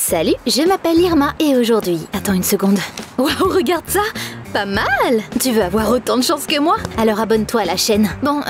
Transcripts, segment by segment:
Salut, je m'appelle Irma et aujourd'hui... Attends une seconde. Waouh, regarde ça! Pas mal! Tu veux avoir autant de chance que moi? Alors abonne-toi à la chaîne. Bon,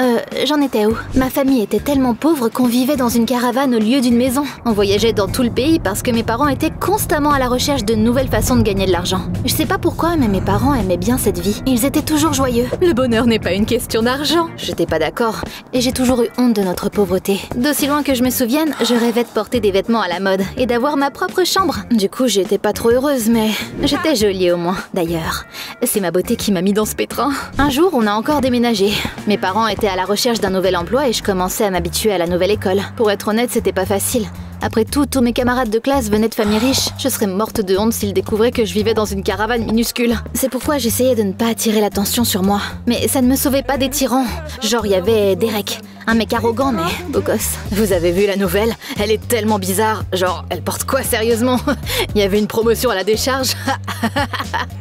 j'en étais où? Ma famille était tellement pauvre qu'on vivait dans une caravane au lieu d'une maison. On voyageait dans tout le pays parce que mes parents étaient constamment à la recherche de nouvelles façons de gagner de l'argent. Je sais pas pourquoi, mais mes parents aimaient bien cette vie. Ils étaient toujours joyeux. Le bonheur n'est pas une question d'argent. J'étais pas d'accord. Et j'ai toujours eu honte de notre pauvreté. D'aussi loin que je me souvienne, je rêvais de porter des vêtements à la mode et d'avoir ma propre chambre. Du coup, j'étais pas trop heureuse, mais j'étais jolie au moins. D'ailleurs, c'est ma beauté qui m'a mis dans ce pétrin. Un jour, on a encore déménagé. Mes parents étaient à la recherche d'un nouvel emploi et je commençais à m'habituer à la nouvelle école. Pour être honnête, c'était pas facile. Après tout, tous mes camarades de classe venaient de familles riches. Je serais morte de honte s'ils découvraient que je vivais dans une caravane minuscule. C'est pourquoi j'essayais de ne pas attirer l'attention sur moi. Mais ça ne me sauvait pas des tyrans. Genre, il y avait Derek. Un mec arrogant, mais beau gosse. Vous avez vu la nouvelle? Elle est tellement bizarre. Genre, elle porte quoi sérieusement? Il y avait une promotion à la décharge.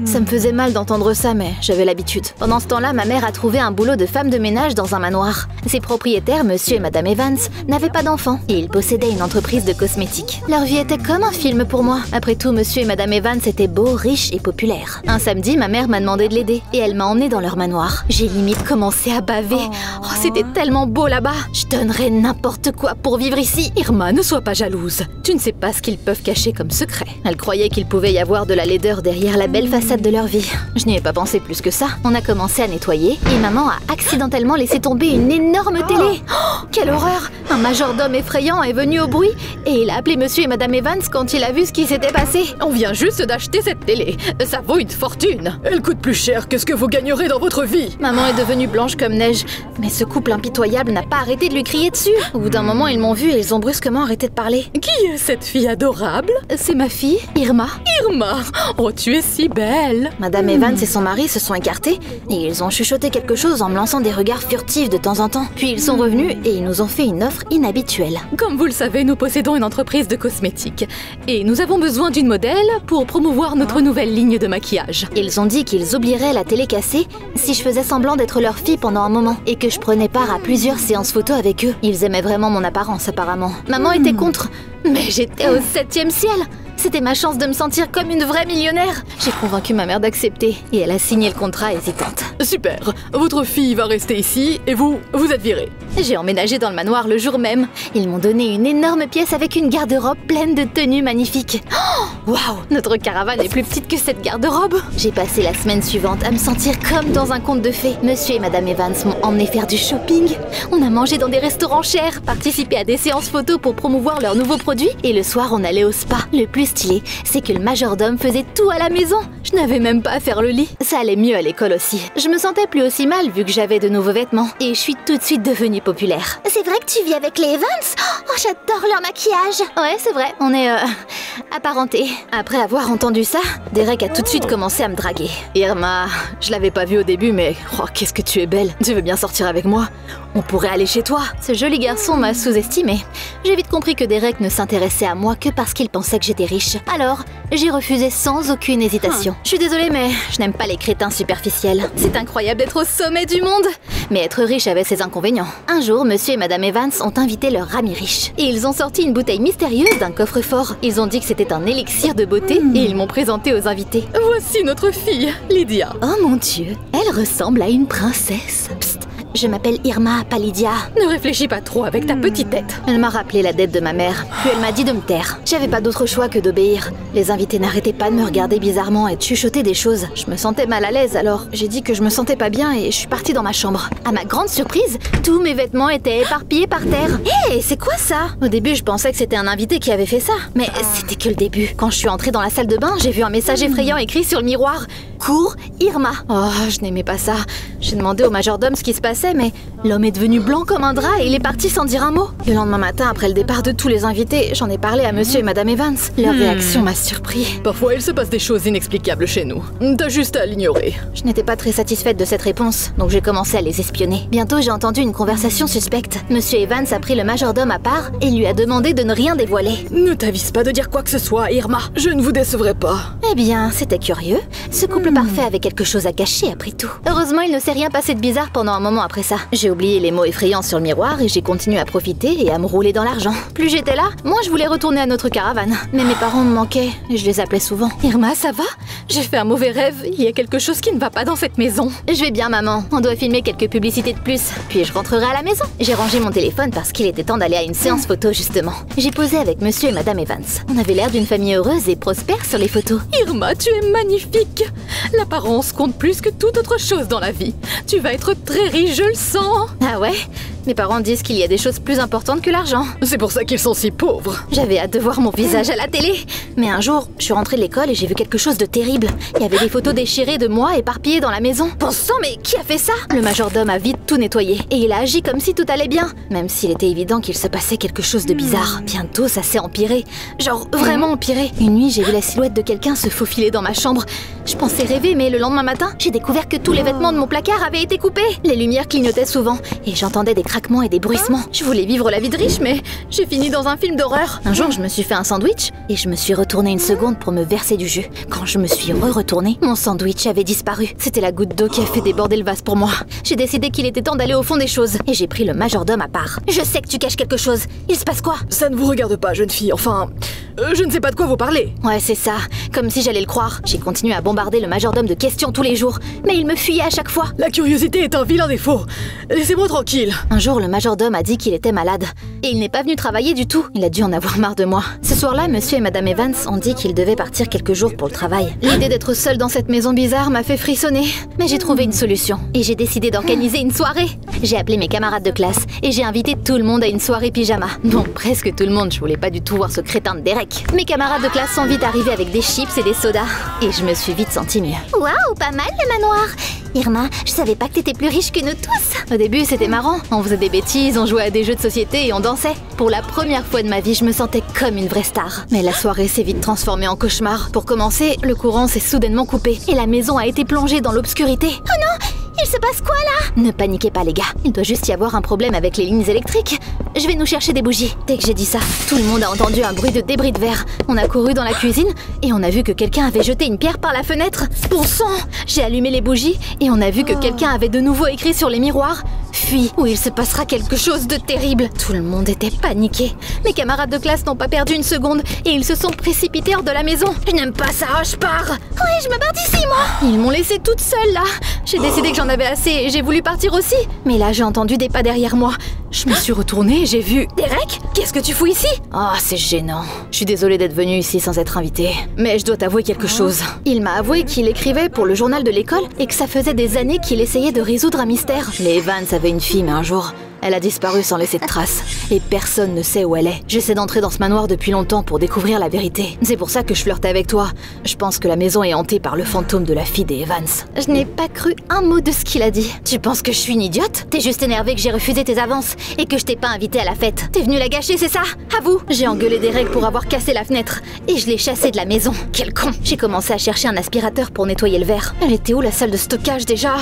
Ça me faisait mal d'entendre ça, mais j'avais l'habitude. Pendant ce temps-là, ma mère a trouvé un boulot de femme de ménage dans un manoir. Ses propriétaires, monsieur et madame Evans, n'avaient pas d'enfants. Et ils possédaient une entreprise de cosmétiques. Leur vie était comme un film pour moi. Après tout, monsieur et madame Evans étaient beaux, riches et populaires. Un samedi, ma mère m'a demandé de l'aider. Et elle m'a emmenée dans leur manoir. J'ai limite commencé à baver. Oh, c'était tellement beau là-bas. Je donnerais n'importe quoi pour vivre ici. Irma, ne sois pas jalouse. Tu ne sais pas ce qu'ils peuvent cacher comme secret. Elle croyait qu'il pouvait y avoir de la laideur derrière la belle façade de leur vie. Je n'y ai pas pensé plus que ça. On a commencé à nettoyer et maman a accidentellement laissé tomber une énorme télé. Oh, quelle horreur! Un majordome effrayant est venu au bruit et il a appelé monsieur et madame Evans quand il a vu ce qui s'était passé. On vient juste d'acheter cette télé. Ça vaut une fortune. Elle coûte plus cher que ce que vous gagnerez dans votre vie. Maman est devenue blanche comme neige. Mais ce couple impitoyable n'a pas arrêté de lui crier dessus. Au bout d'un moment, ils m'ont vu et ils ont brusquement arrêté de parler. Qui est cette fille adorable? C'est ma fille, Irma. Irma! Oh, tu es si belle! Madame Evans et son mari se sont écartés et ils ont chuchoté quelque chose en me lançant des regards furtifs de temps en temps. Puis ils sont revenus et ils nous ont fait une offre inhabituelle. Comme vous le savez, nous possédons une entreprise de cosmétiques et nous avons besoin d'une modèle pour promouvoir notre nouvelle ligne de maquillage. Ils ont dit qu'ils oublieraient la télé cassée si je faisais semblant d'être leur fille pendant un moment et que je prenais part à plusieurs séances photos avec eux. Ils aimaient vraiment mon apparence apparemment. Maman était contre, mais j'étais au 7e ciel. C'était ma chance de me sentir comme une vraie millionnaire. J'ai convaincu ma mère d'accepter et elle a signé le contrat hésitante. Super, votre fille va rester ici et vous êtes virée. J'ai emménagé dans le manoir le jour même. Ils m'ont donné une énorme pièce avec une garde-robe pleine de tenues magnifiques. Oh, waouh, notre caravane est plus petite que cette garde-robe. J'ai passé la semaine suivante à me sentir comme dans un conte de fées. Monsieur et madame Evans m'ont emmené faire du shopping. On a mangé dans des restaurants chers, participé à des séances photos pour promouvoir leurs nouveaux produits et le soir on allait au spa. Le plus stylé, c'est que le majordome faisait tout à la maison. Je n'avais même pas à faire le lit. Ça allait mieux à l'école aussi. Je me sentais plus aussi mal vu que j'avais de nouveaux vêtements et je suis tout de suite devenue populaire. C'est vrai que tu vis avec les Evans? Oh, j'adore leur maquillage. Ouais, c'est vrai, on est apparentés. Après avoir entendu ça, Derek a tout de suite commencé à me draguer. Irma, je l'avais pas vue au début, mais oh, qu'est-ce que tu es belle. Tu veux bien sortir avec moi? On pourrait aller chez toi. Ce joli garçon m'a sous-estimé. J'ai vite compris que Derek ne s'intéressait à moi que parce qu'il pensait que j'étais riche. Alors, j'ai refusé sans aucune hésitation. Je suis désolée, mais je n'aime pas les crétins superficiels. C'est incroyable d'être au sommet du monde. Mais être riche avait ses inconvénients. Un jour, monsieur et madame Evans ont invité leur ami riche. Et ils ont sorti une bouteille mystérieuse d'un coffre-fort. Ils ont dit que c'était un élixir de beauté et ils m'ont présenté aux invités. Voici notre fille, Lydia. Oh mon Dieu, elle ressemble à une princesse. Psst. Je m'appelle Irma, pas Lydia. Ne réfléchis pas trop avec ta petite tête. Elle m'a rappelé la dette de ma mère, puis elle m'a dit de me taire. J'avais pas d'autre choix que d'obéir. Les invités n'arrêtaient pas de me regarder bizarrement et de chuchoter des choses. Je me sentais mal à l'aise, alors j'ai dit que je me sentais pas bien et je suis partie dans ma chambre. À ma grande surprise, tous mes vêtements étaient éparpillés par terre. Hé, c'est quoi ça? Au début, je pensais que c'était un invité qui avait fait ça. Mais c'était que le début. Quand je suis entrée dans la salle de bain, j'ai vu un message effrayant écrit sur le miroir. Cours, Irma. Oh, je n'aimais pas ça. J'ai demandé au majordome ce qui se passait, mais l'homme est devenu blanc comme un drap et il est parti sans dire un mot. Le lendemain matin, après le départ de tous les invités, j'en ai parlé à monsieur et madame Evans. Leur réaction m'a surpris. Parfois, il se passe des choses inexplicables chez nous. T'as juste à l'ignorer. Je n'étais pas très satisfaite de cette réponse, donc j'ai commencé à les espionner. Bientôt, j'ai entendu une conversation suspecte. Monsieur Evans a pris le majordome à part et lui a demandé de ne rien dévoiler. Ne t'avise pas de dire quoi que ce soit, Irma. Je ne vous décevrai pas. Eh bien, c'était curieux. Ce couple parfait avait quelque chose à cacher après tout. Heureusement, il ne s'est rien passé de bizarre pendant un moment après après ça. J'ai oublié les mots effrayants sur le miroir et j'ai continué à profiter et à me rouler dans l'argent. Plus j'étais là, moins je voulais retourner à notre caravane. Mais mes parents me manquaient et je les appelais souvent. Irma, ça va? J'ai fait un mauvais rêve. Il y a quelque chose qui ne va pas dans cette maison. Je vais bien, maman. On doit filmer quelques publicités de plus. Puis je rentrerai à la maison. J'ai rangé mon téléphone parce qu'il était temps d'aller à une séance photo, justement. J'ai posé avec monsieur et madame Evans. On avait l'air d'une famille heureuse et prospère sur les photos. Irma, tu es magnifique. L'apparence compte plus que toute autre chose dans la vie. Tu vas être très riche, je le sens. Ah ouais? Mes parents disent qu'il y a des choses plus importantes que l'argent. C'est pour ça qu'ils sont si pauvres. J'avais hâte de voir mon visage à la télé. Mais un jour, je suis rentrée de l'école et j'ai vu quelque chose de terrible. Il y avait des photos déchirées de moi éparpillées dans la maison. Bon sang, mais qui a fait ça? Le majordome a vite tout nettoyé et il a agi comme si tout allait bien. Même s'il était évident qu'il se passait quelque chose de bizarre. Bientôt, ça s'est empiré. Genre, vraiment empiré. Une nuit, j'ai vu la silhouette de quelqu'un se faufiler dans ma chambre. Je pensais rêver, mais le lendemain matin, j'ai découvert que tous les vêtements de mon placard avaient été coupés. Les lumières clignotaient souvent et j'entendais des craquements et des bruissements. Je voulais vivre la vie de riche, mais j'ai fini dans un film d'horreur. Un jour, je me suis fait un sandwich et je me suis retournée une seconde pour me verser du jus. Quand je me suis retournée, mon sandwich avait disparu. C'était la goutte d'eau qui a fait déborder le vase pour moi. J'ai décidé qu'il était temps d'aller au fond des choses et j'ai pris le majordome à part. Je sais que tu caches quelque chose. Il se passe quoi? Ça ne vous regarde pas, jeune fille. Enfin, je ne sais pas de quoi vous parlez. Ouais, c'est ça. Comme si j'allais le croire. J'ai continué à bombarder le majordome de questions tous les jours, mais il me fuyait à chaque fois. La curiosité est un vilain défaut. Laissez-moi tranquille. Un jour, le majordome a dit qu'il était malade. Et il n'est pas venu travailler du tout. Il a dû en avoir marre de moi. Ce soir-là, monsieur et madame Evans ont dit qu'ils devaient partir quelques jours pour le travail. L'idée d'être seule dans cette maison bizarre m'a fait frissonner. Mais j'ai trouvé une solution. Et j'ai décidé d'organiser une soirée. J'ai appelé mes camarades de classe et j'ai invité tout le monde à une soirée pyjama. Bon, presque tout le monde. Je voulais pas du tout voir ce crétin de Derek. Mes camarades de classe sont vite arrivés avec des chips et des sodas. Et je me suis vite sentie mieux. Waouh, pas mal le manoir. Irma, je savais pas que t'étais plus riche que nous tous. Au début, c'était marrant. On faisait des bêtises, on jouait à des jeux de société et on dansait. Pour la première fois de ma vie, je me sentais comme une vraie star. Mais la soirée s'est vite transformée en cauchemar. Pour commencer, le courant s'est soudainement coupé et la maison a été plongée dans l'obscurité. Oh non, il se passe quoi là? Ne paniquez pas les gars, il doit juste y avoir un problème avec les lignes électriques. Je vais nous chercher des bougies. Dès que j'ai dit ça, tout le monde a entendu un bruit de débris de verre. On a couru dans la cuisine et on a vu que quelqu'un avait jeté une pierre par la fenêtre. Bon sang! J'ai allumé les bougies et on a vu que quelqu'un avait de nouveau écrit sur les miroirs: fuis ou il se passera quelque chose de terrible. Tout le monde était paniqué. Mes camarades de classe n'ont pas perdu une seconde et ils se sont précipités hors de la maison. Je n'aime pas ça, je pars. Ouais, je me barre d'ici moi. Ils m'ont laissée toute seule là. J'ai décidé que j'en avais assez et j'ai voulu partir aussi. Mais là, j'ai entendu des pas derrière moi. Je me suis retournée et j'ai vu... Derek, qu'est-ce que tu fous ici? Oh, c'est gênant. Je suis désolée d'être venue ici sans être invitée. Mais je dois t'avouer quelque chose. Il m'a avoué qu'il écrivait pour le journal de l'école et que ça faisait des années qu'il essayait de résoudre un mystère. Les Evans avaient une fille, mais un jour... elle a disparu sans laisser de traces. Et personne ne sait où elle est. J'essaie d'entrer dans ce manoir depuis longtemps pour découvrir la vérité. C'est pour ça que je flirte avec toi. Je pense que la maison est hantée par le fantôme de la fille des Evans. Je n'ai pas cru un mot de ce qu'il a dit. Tu penses que je suis une idiote? T'es juste énervée que j'ai refusé tes avances et que je t'ai pas invitée à la fête. T'es venue la gâcher, c'est ça? Avoue. J'ai engueulé Derek pour avoir cassé la fenêtre et je l'ai chassé de la maison. Quel con! J'ai commencé à chercher un aspirateur pour nettoyer le verre. Elle était où la salle de stockage déjà?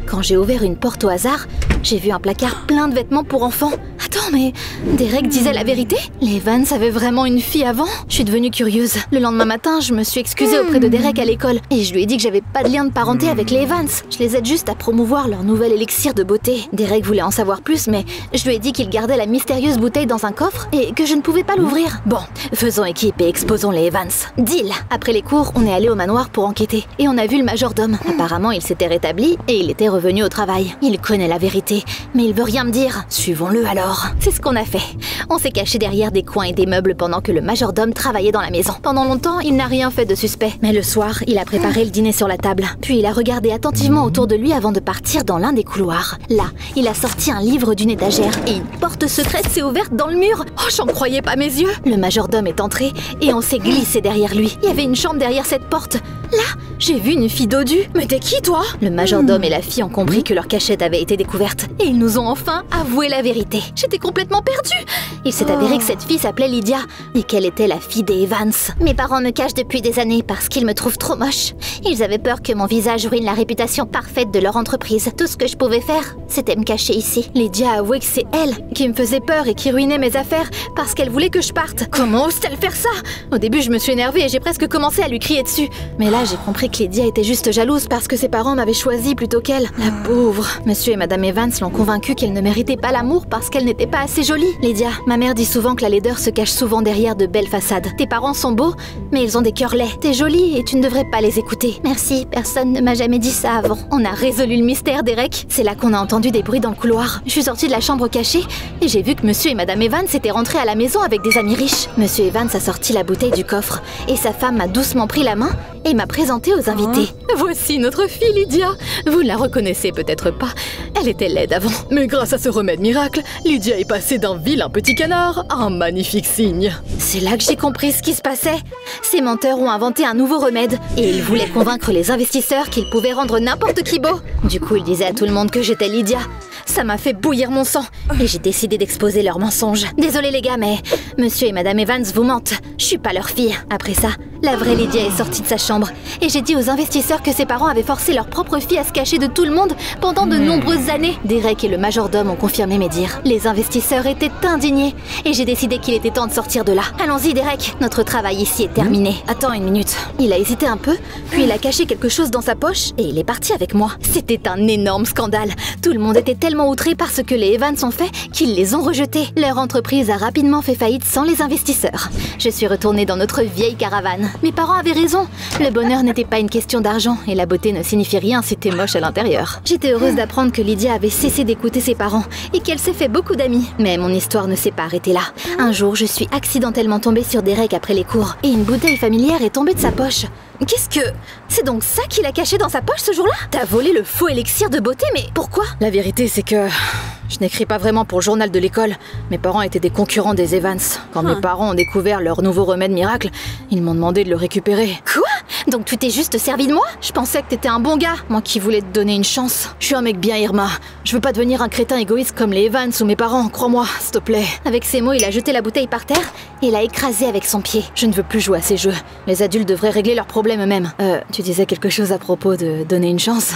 Quand j'ai ouvert une porte au hasard, j'ai vu un placard plein de vêtements pour enfants. Attends, mais Derek disait la vérité? Les Evans avaient vraiment une fille avant? Je suis devenue curieuse. Le lendemain matin, je me suis excusée auprès de Derek à l'école et je lui ai dit que j'avais pas de lien de parenté avec les Evans. Je les aide juste à promouvoir leur nouvel élixir de beauté. Derek voulait en savoir plus, mais je lui ai dit qu'il gardait la mystérieuse bouteille dans un coffre et que je ne pouvais pas l'ouvrir. Bon, faisons équipe et exposons les Evans. Deal! Après les cours, on est allé au manoir pour enquêter et on a vu le majordome. Apparemment, il s'était rétabli et il était revenu au travail. Il connaît la vérité, mais il veut rien me dire. Suivons-le alors. C'est ce qu'on a fait. On s'est caché derrière des coins et des meubles pendant que le majordome travaillait dans la maison. Pendant longtemps, il n'a rien fait de suspect. Mais le soir, il a préparé le dîner sur la table. Puis il a regardé attentivement autour de lui avant de partir dans l'un des couloirs. Là, il a sorti un livre d'une étagère et une porte secrète s'est ouverte dans le mur. Oh, j'en croyais pas mes yeux. Le majordome est entré et on s'est glissé derrière lui. Il y avait une chambre derrière cette porte. Là, j'ai vu une fille dodue. Mais t'es qui, toi? Le majordome et la fille ont compris que leur cachette avait été découverte. Et ils nous ont enfin avoué la vérité. J'étais j'étais complètement perdue. Il s'est avéré que cette fille s'appelait Lydia et qu'elle était la fille des Evans. Mes parents me cachent depuis des années parce qu'ils me trouvent trop moche. Ils avaient peur que mon visage ruine la réputation parfaite de leur entreprise. Tout ce que je pouvais faire, c'était me cacher ici. Lydia a avoué que c'est elle qui me faisait peur et qui ruinait mes affaires parce qu'elle voulait que je parte. Comment ose-t-elle faire ça? Au début, je me suis énervée et j'ai presque commencé à lui crier dessus. Mais là, j'ai compris que Lydia était juste jalouse parce que ses parents m'avaient choisie plutôt qu'elle. La pauvre. Monsieur et Madame Evans l'ont convaincue qu'elle ne méritait pas l'amour parce qu'elle n'était pas assez jolie. Lydia, ma mère dit souvent que la laideur se cache souvent derrière de belles façades. Tes parents sont beaux, mais ils ont des cœurs laids. T'es jolie et tu ne devrais pas les écouter. Merci, personne ne m'a jamais dit ça avant. On a résolu le mystère, Derek. C'est là qu'on a entendu des bruits dans le couloir. Je suis sortie de la chambre cachée et j'ai vu que Monsieur et Madame Evans étaient rentrés à la maison avec des amis riches. Monsieur Evans a sorti la bouteille du coffre et sa femme m'a doucement pris la main et m'a présentée aux invités. Voici notre fille Lydia. Vous ne la reconnaissez peut-être pas. Elle était laide avant. Mais grâce à ce remède miracle, Lydia est passée d'un vilain petit canard à un magnifique cygne. C'est là que j'ai compris ce qui se passait. Ces menteurs ont inventé un nouveau remède et ils voulaient convaincre les investisseurs qu'ils pouvaient rendre n'importe qui beau. Du coup, ils disaient à tout le monde que j'étais Lydia. Ça m'a fait bouillir mon sang et j'ai décidé d'exposer leurs mensonges. Désolée les gars, mais Monsieur et Madame Evans vous mentent. Je suis pas leur fille. Après ça, la vraie Lydia est sortie de sa chambre et j'ai dit aux investisseurs que ses parents avaient forcé leur propre fille à se cacher de tout le monde pendant de nombreuses années. Derek et le majordome ont confirmé mes dires. Les investisseurs étaient indignés et j'ai décidé qu'il était temps de sortir de là. Allons-y Derek, notre travail ici est terminé. Attends une minute. Il a hésité un peu, puis il a caché quelque chose dans sa poche et il est parti avec moi. C'était un énorme scandale. Tout le monde était tellement outré par ce que les Evans ont fait qu'ils les ont rejetés. Leur entreprise a rapidement fait faillite sans les investisseurs. Je suis retournée dans notre vieille caravane. Mes parents avaient raison. Le bonheur n'était pas une question d'argent et la beauté ne signifie rien si t'es moche à l'intérieur. J'étais heureuse d'apprendre que Lydia avait cessé d'écouter ses parents et qu'elle s'est fait beaucoup d'amis. Mais mon histoire ne s'est pas arrêtée là. Un jour, je suis accidentellement tombée sur Derek après les cours et une bouteille familière est tombée de sa poche. Qu'est-ce que... C'est donc ça qu'il a caché dans sa poche ce jour-là? T'as volé le faux élixir de beauté, mais pourquoi? La vérité, c'est que... Je n'écris pas vraiment pour le journal de l'école. Mes parents étaient des concurrents des Evans. Quand mes parents ont découvert leur nouveau remède miracle, ils m'ont demandé de le récupérer. Quoi? Donc tu t'es juste servi de moi? Je pensais que t'étais un bon gars, moi qui voulais te donner une chance. Je suis un mec bien, Irma. Je veux pas devenir un crétin égoïste comme les Evans ou mes parents, crois-moi, s'il te plaît. Avec ces mots, il a jeté la bouteille par terre et l'a écrasée avec son pied. Je ne veux plus jouer à ces jeux. Les adultes devraient régler leurs problèmes eux-mêmes. Tu disais quelque chose à propos de donner une chance?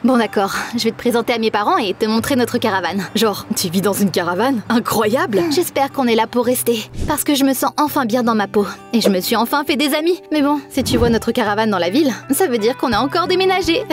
Bon d'accord, je vais te présenter à mes parents et te montrer notre caravane. Genre, tu vis dans une caravane? Incroyable! J'espère qu'on est là pour rester, parce que je me sens enfin bien dans ma peau. Et je me suis enfin fait des amis. Mais bon, si tu vois notre caravane dans la ville, ça veut dire qu'on a encore déménagé.